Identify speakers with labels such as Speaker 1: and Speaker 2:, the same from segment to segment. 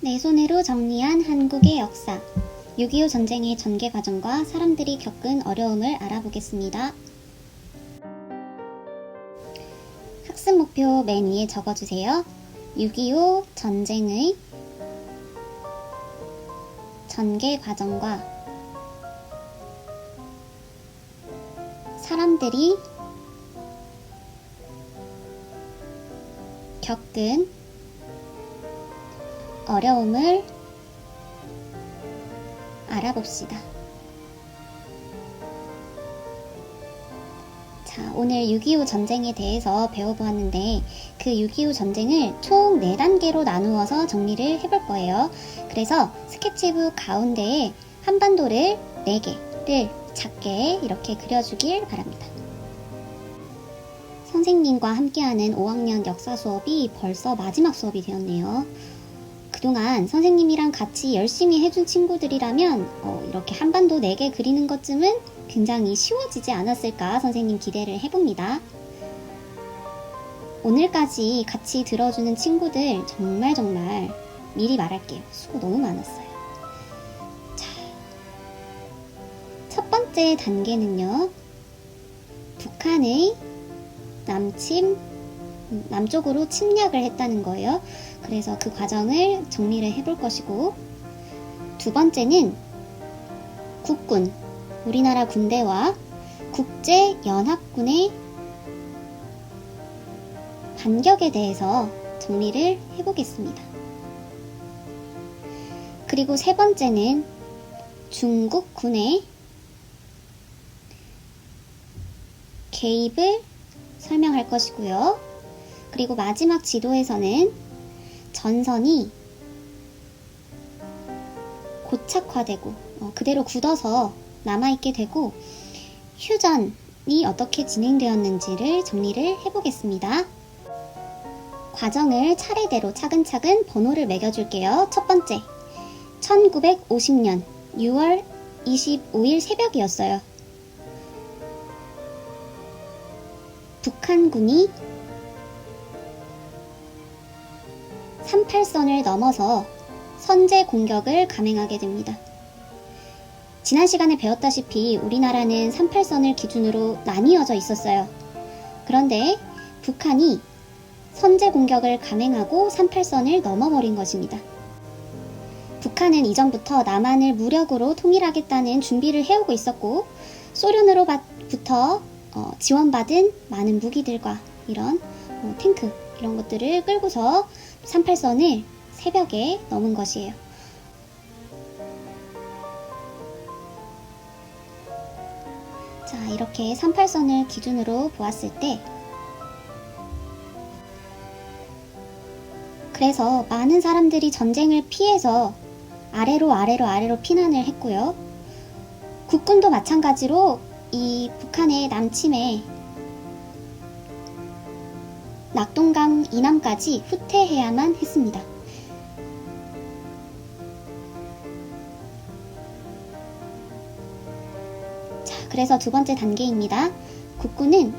Speaker 1: 내 손으로 정리한 한국의 역사 6.25 전쟁의 전개 과정과 사람들이 겪은 어려움을 알아보겠습니다. 학습 목표 맨 위에 적어주세요. 6.25 전쟁의 전개 과정과 사람들이 겪은 어려움을 알아봅시다. 자, 오늘 6.25 전쟁에 대해서 배워보았는데 그 6.25 전쟁을 총 4단계로 나누어서 정리를 해볼 거예요. 그래서 스케치북 가운데에 한반도를 4개를 작게 이렇게 그려주길 바랍니다. 선생님과 함께하는 5학년 역사 수업이 벌써 마지막 수업이 되었네요. 그동안 선생님이랑 같이 열심히 해준 친구들이라면 이렇게 한반도 4개 그리는 것쯤은 굉장히 쉬워지지 않았을까 선생님 기대를 해봅니다. 오늘까지 같이 들어주는 친구들 정말 미리 말할게요. 수고 너무 많았어요. 자, 첫 번째 단계는요. 북한의 남쪽으로 침략을 했다는 거예요. 그래서 그 과정을 정리를 해볼 것이고, 두 번째는 국군, 우리나라 군대와 국제연합군의 반격에 대해서 정리를 해보겠습니다. 그리고 세 번째는 중국군의 개입을 설명할 것이고요. 그리고 마지막 지도에서는 전선이 고착화되고 그대로 굳어서 남아있게 되고 휴전이 어떻게 진행되었는지를 정리를 해보겠습니다. 과정을 차례대로 차근차근 번호를 매겨줄게요. 첫 번째, 1950년 6월 25일 새벽이었어요. 북한군이 38선을 넘어서 선제 공격을 감행하게 됩니다. 지난 시간에 배웠다시피 우리나라는 38선을 기준으로 나뉘어져 있었어요. 그런데 북한이 선제 공격을 감행하고 38선을 넘어버린 것입니다. 북한은 이전부터 남한을 무력으로 통일하겠다는 준비를 해오고 있었고, 소련으로부터 지원받은 많은 무기들과 이런 탱크 이런 것들을 끌고서 38선을 새벽에 넘은 것이에요. 자, 이렇게 38선을 기준으로 보았을 때 그래서 많은 사람들이 전쟁을 피해서 아래로 피난을 했고요. 국군도 마찬가지로 이 북한의 남침에 낙동강 이남까지 후퇴해야만 했습니다. 자, 그래서 두 번째 단계입니다. 국군은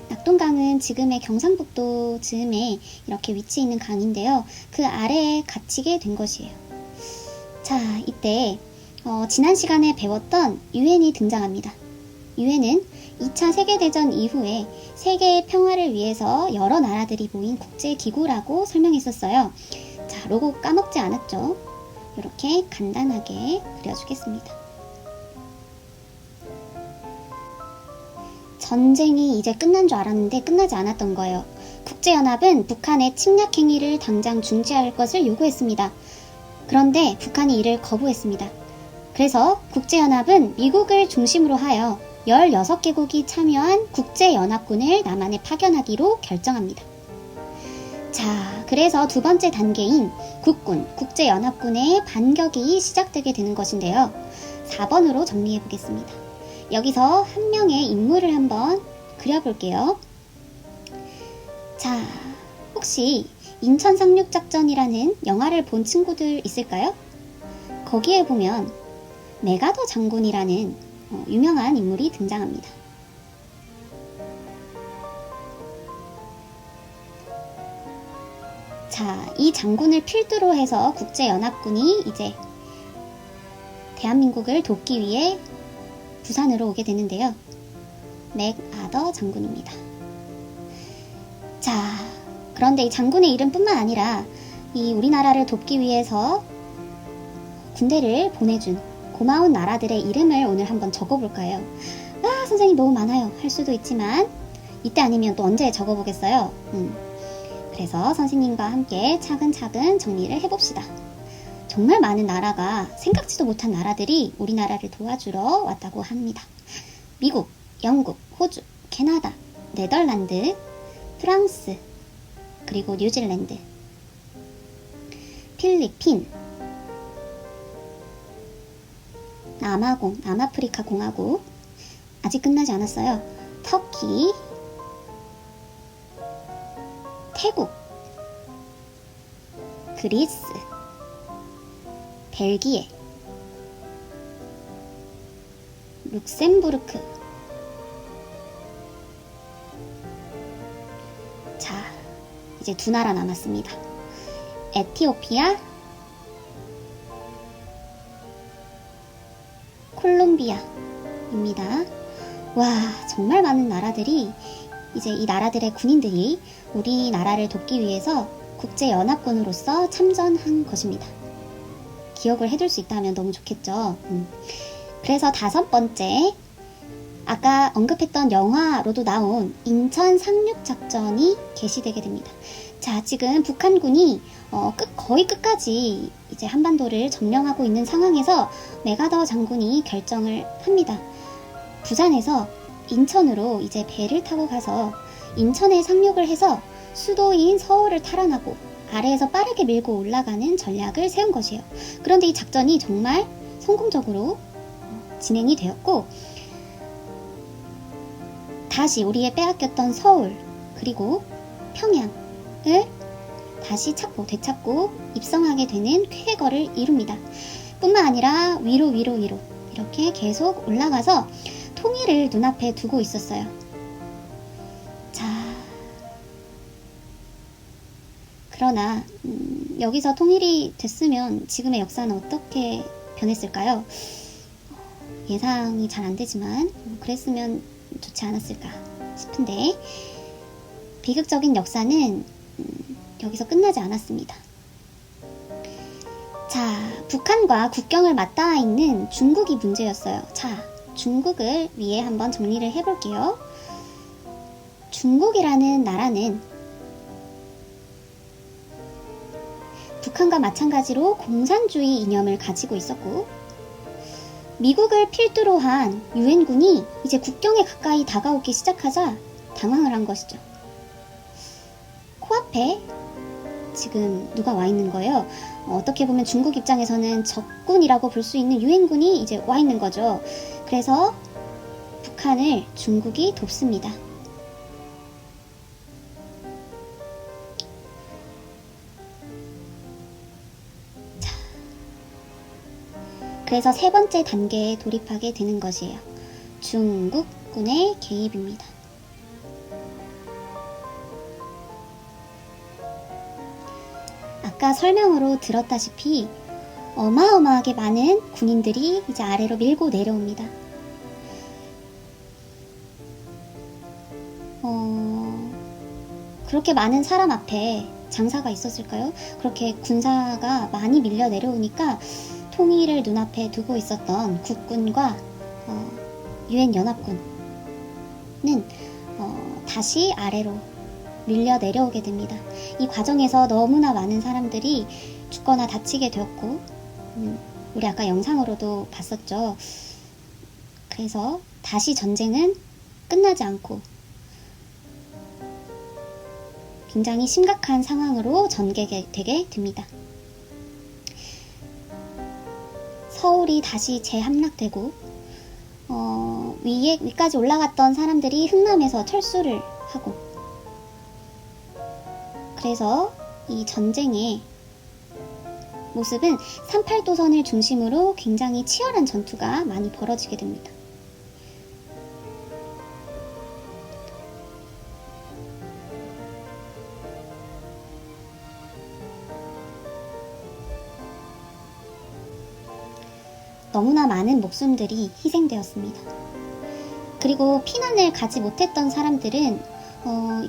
Speaker 1: 낙동강은 지금의 경상북도 즈음에 이렇게 위치해 있는 강인데요. 그 아래에 갇히게 된 것이에요. 자, 이때 지난 시간에 배웠던 유엔이 등장합니다. 유엔은 2차 세계대전 이후에 세계의 평화를 위해서 여러 나라들이 모인 국제기구라고 설명했었어요. 자, 로고 까먹지 않았죠? 이렇게 간단하게 그려주겠습니다. 전쟁이 이제 끝난 줄 알았는데 끝나지 않았던 거예요. 국제연합은 북한의 침략 행위를 당장 중지할 것을 요구했습니다. 그런데 북한이 이를 거부했습니다. 그래서 국제연합은 미국을 중심으로 하여 16개국이 참여한 국제연합군을 남한에 파견하기로 결정합니다. 자, 그래서 두 번째 단계인 국군, 국제연합군의 반격이 시작되게 되는 것인데요. 4번으로 정리해 보겠습니다. 여기서 한 명의 인물을 한번 그려볼게요. 자, 혹시 인천 상륙작전이라는 영화를 본 친구들 있을까요? 거기에 보면 메가더 장군이라는 유명한 인물이 등장합니다. 자, 이 장군을 필두로 해서 국제연합군이 이제 대한민국을 돕기 위해 부산으로 오게 되는데요. 맥아더 장군입니다. 자, 그런데 이 장군의 이름뿐만 아니라 이 우리나라를 돕기 위해서 군대를 보내준 고마운 나라들의 이름을 오늘 한번 적어볼까요? 아, 선생님 너무 많아요. 할 수도 있지만 이때 아니면 또 언제 적어보겠어요? 그래서 선생님과 함께 차근차근 정리를 해봅시다. 정말 많은 나라가, 생각지도 못한 나라들이 우리나라를 도와주러 왔다고 합니다. 미국, 영국, 호주, 캐나다, 네덜란드, 프랑스, 그리고 뉴질랜드, 필리핀, 남아프리카 공화국, 아직 끝나지 않았어요. 터키, 태국, 그리스, 벨기에, 룩셈부르크. 자, 이제 두 나라 남았습니다. 에티오피아, 콜롬비아입니다. 와, 정말 많은 나라들이, 이제 이 나라들의 군인들이 우리나라를 돕기 위해서 국제연합군으로서 참전한 것입니다. 기억을 해둘 수 있다면 너무 좋겠죠. 그래서 다섯 번째, 아까 언급했던 영화로도 나온 인천 상륙작전이 개시되게 됩니다. 자, 지금 북한군이 거의 끝까지 이제 한반도를 점령하고 있는 상황에서 맥아더 장군이 결정을 합니다. 부산에서 인천으로 이제 배를 타고 가서 인천에 상륙을 해서 수도인 서울을 탈환하고 아래에서 빠르게 밀고 올라가는 전략을 세운 것이에요. 그런데 이 작전이 정말 성공적으로 진행이 되었고, 다시 우리의 빼앗겼던 서울 그리고 평양을 다시 되찾고 입성하게 되는 쾌거를 이룹니다. 뿐만 아니라 위로 이렇게 계속 올라가서 통일을 눈앞에 두고 있었어요. 자, 그러나 여기서 통일이 됐으면 지금의 역사는 어떻게 변했을까요? 예상이 잘 안 되지만 그랬으면 좋지 않았을까 싶은데, 비극적인 역사는 여기서 끝나지 않았습니다. 자, 북한과 국경을 맞닿아 있는 중국이 문제였어요. 자, 중국을 위해 한번 정리를 해볼게요. 중국이라는 나라는 북한과 마찬가지로 공산주의 이념을 가지고 있었고, 미국을 필두로 한 유엔군이 이제 국경에 가까이 다가오기 시작하자 당황을 한 것이죠. 코앞에 지금 누가 와 있는 거예요? 어떻게 보면 중국 입장에서는 적군이라고 볼 수 있는 유엔군이 이제 와 있는 거죠. 그래서 북한을 중국이 돕습니다. 그래서 세 번째 단계에 돌입하게 되는 것이에요. 중국군의 개입입니다. 아까 설명으로 들었다시피 어마어마하게 많은 군인들이 이제 아래로 밀고 내려옵니다. 그렇게 많은 사람 앞에 장사가 있었을까요? 그렇게 군사가 많이 밀려 내려오니까 통일을 눈앞에 두고 있었던 국군과 유엔 연합군은 다시 아래로 밀려 내려오게 됩니다. 이 과정에서 너무나 많은 사람들이 죽거나 다치게 되었고, 우리 아까 영상으로도 봤었죠. 그래서 다시 전쟁은 끝나지 않고 굉장히 심각한 상황으로 전개되게 됩니다. 서울이 다시 재함락되고 위까지 올라갔던 사람들이 흥남에서 철수를 하고, 그래서 이 전쟁의 모습은 38도선을 중심으로 굉장히 치열한 전투가 많이 벌어지게 됩니다. 너무나 많은 목숨들이 희생되었습니다. 그리고 피난을 가지 못했던 사람들은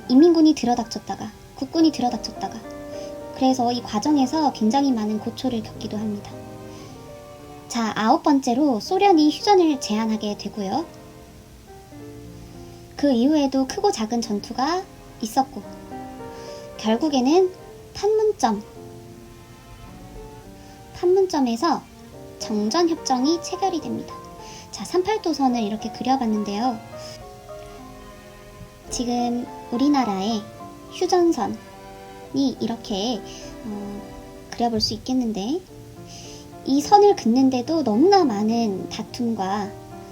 Speaker 1: 인민군이 들어닥쳤다가 국군이 들어닥쳤다가 그래서 이 과정에서 굉장히 많은 고초를 겪기도 합니다. 자, 9번째로 소련이 휴전을 제안하게 되고요. 그 이후에도 크고 작은 전투가 있었고 결국에는 판문점에서 정전협정이 체결이 됩니다. 자, 38도선을 이렇게 그려봤는데요. 지금 우리나라의 휴전선이 이렇게 그려볼 수 있겠는데 이 선을 긋는데도 너무나 많은 다툼과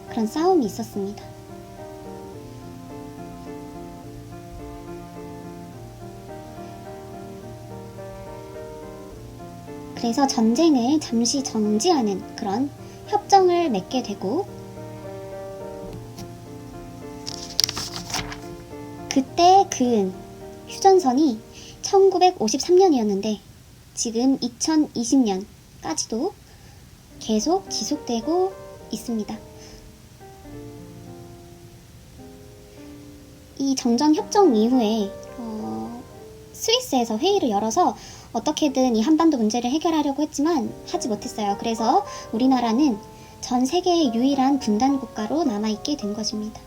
Speaker 1: 그런 싸움이 있었습니다. 그래서 전쟁을 잠시 정지하는 그런 협정을 맺게 되고 그때 그은 휴전선이 1953년이었는데 지금 2020년까지도 계속 지속되고 있습니다. 이 정전협정 이후에 스위스에서 회의를 열어서 어떻게든 이 한반도 문제를 해결하려고 했지만 하지 못했어요. 그래서 우리나라는 전 세계의 유일한 분단 국가로 남아있게 된 것입니다.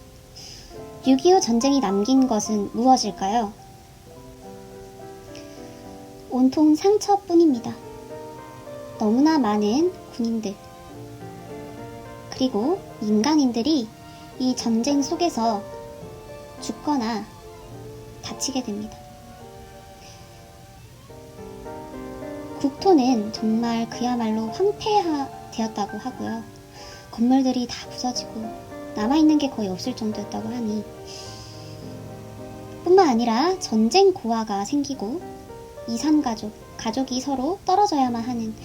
Speaker 1: 6.25 전쟁이 남긴 것은 무엇일까요? 온통 상처뿐입니다. 너무나 많은 군인들 그리고 민간인들이 이 전쟁 속에서 죽거나 다치게 됩니다. 국토는 정말 그야말로 황폐화되었다고 하고요. 건물들이 다 부서지고 남아있는 게 거의 없을 정도였다고 하니 뿐만 아니라 전쟁 고아가 생기고 가족이 서로 떨어져야만 하는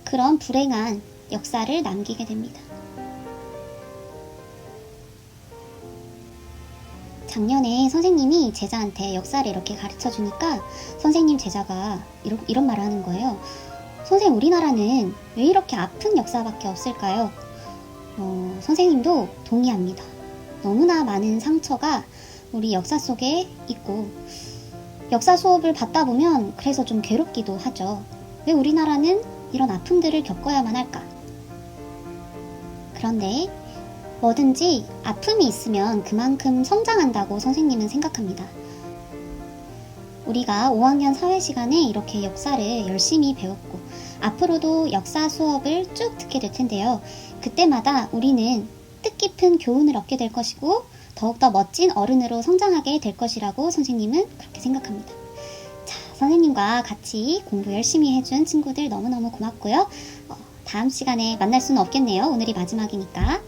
Speaker 1: 그런 불행한 역사를 남기게 됩니다. 작년에 선생님이 제자한테 역사를 이렇게 가르쳐 주니까 선생님 제자가 이런 말을 하는 거예요. 선생님, 우리나라는 왜 이렇게 아픈 역사밖에 없을까요? 선생님도 동의합니다. 너무나 많은 상처가 우리 역사 속에 있고 역사 수업을 받다 보면 그래서 좀 괴롭기도 하죠. 왜 우리나라는 이런 아픔들을 겪어야만 할까? 그런데 뭐든지 아픔이 있으면 그만큼 성장한다고 선생님은 생각합니다. 우리가 5학년 사회 시간에 이렇게 역사를 열심히 배웠고 앞으로도 역사 수업을 쭉 듣게 될 텐데요. 그때마다 우리는 뜻깊은 교훈을 얻게 될 것이고 더욱더 멋진 어른으로 성장하게 될 것이라고 선생님은 그렇게 생각합니다. 자, 선생님과 같이 공부 열심히 해준 친구들 너무너무 고맙고요. 다음 시간에 만날 수는 없겠네요. 오늘이 마지막이니까.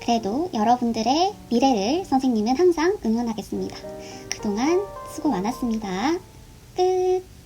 Speaker 1: 그래도 여러분들의 미래를 선생님은 항상 응원하겠습니다. 그동안 수고 많았습니다. 끝.